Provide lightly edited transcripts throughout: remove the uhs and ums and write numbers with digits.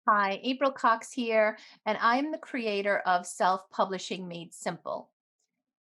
Hi, April Cox here, and I'm the creator of Self Publishing Made Simple.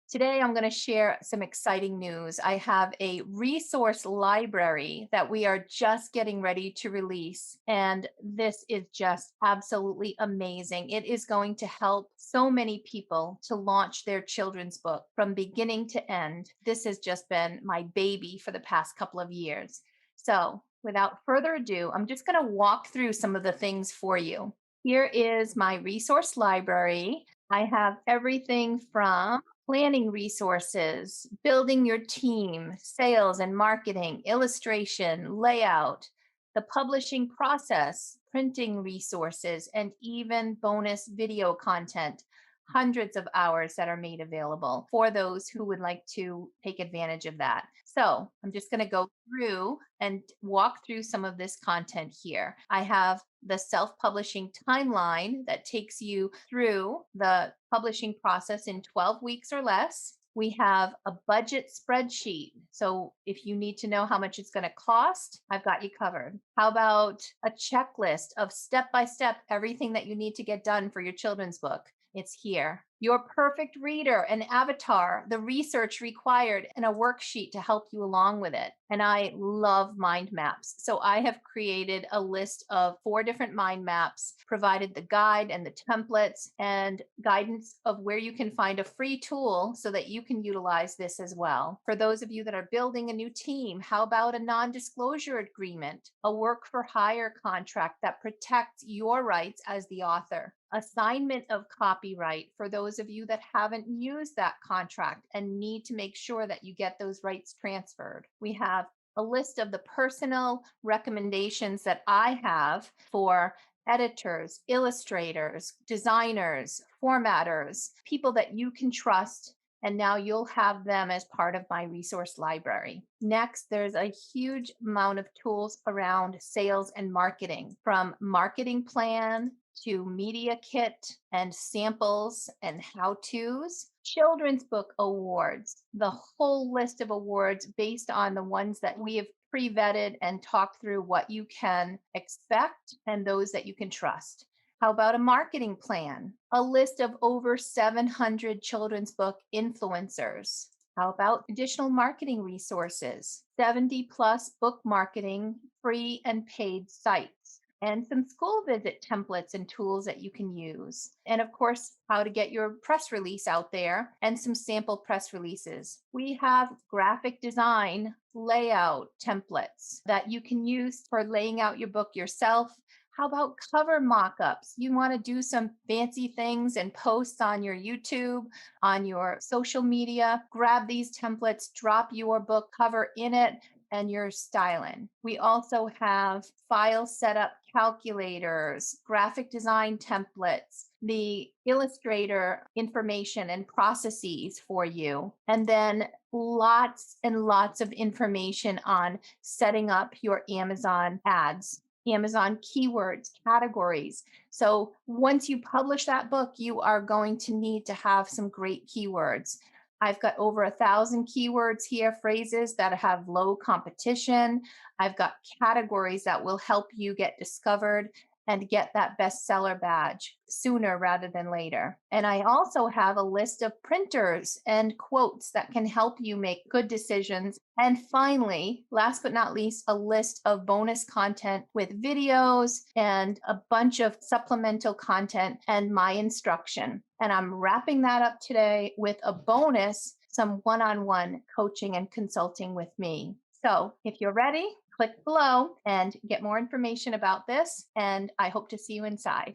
Today, I'm going to share some exciting news. I have a resource library that we are just getting ready to release, and this is just absolutely amazing. It is going to help so many people to launch their children's book from beginning to end. This has just been my baby for the past couple of years. So, without further ado, I'm just going to walk through some of the things for you. Here is my resource library. I have everything from planning resources, building your team, sales and marketing, illustration, layout, the publishing process, printing resources, and even bonus video content. Hundreds of hours that are made available for those who would like to take advantage of that. So I'm just going to go through and walk through some of this content here. I have the self publishing timeline that takes you through the publishing process in 12 weeks or less. We have a budget spreadsheet. So if you need to know how much it's going to cost, I've got you covered. How about a checklist of step by step everything that you need to get done for your children's book? It's here. Your perfect reader, an avatar, the research required, and a worksheet to help you along with it. And I love mind maps. So I have created a list of 4 different mind maps, provided the guide and the templates and guidance of where you can find a free tool so that you can utilize this as well. For those of you that are building a new team, how about a non-disclosure agreement, a work for hire contract that protects your rights as the author? Assignment of copyright for those of you that haven't used that contract and need to make sure that you get those rights transferred. We have a list of the personal recommendations that I have for editors, illustrators, designers, formatters, people that you can trust. And now you'll have them as part of my resource library. Next, there's a huge amount of tools around sales and marketing, from marketing plan to media kit and samples and how-tos, children's book awards, the whole list of awards based on the ones that we have pre-vetted and talked through what you can expect and those that you can trust. How about a marketing plan? A list of over 700 children's book influencers. How about additional marketing resources? 70 plus book marketing, free and paid sites, and some school visit templates and tools that you can use. And of course, how to get your press release out there and some sample press releases. We have graphic design layout templates that you can use for laying out your book yourself. How about cover mock-ups? You want to do some fancy things and posts on your YouTube, on your social media. Grab these templates, drop your book cover in it, and your styling. We also have file setup calculators, graphic design templates, the Illustrator information and processes for you, and then lots and lots of information on setting up your Amazon ads. Amazon keywords, categories. So once you publish that book, you are going to need to have some great keywords. I've got over 1,000 keywords here, phrases that have low competition. I've got categories that will help you get discovered and get that bestseller badge sooner rather than later. And I also have a list of printers and quotes that can help you make good decisions. And finally, last but not least, a list of bonus content with videos and a bunch of supplemental content and my instruction. And I'm wrapping that up today with a bonus, some one-on-one coaching and consulting with me. So if you're ready, click below and get more information about this. And I hope to see you inside.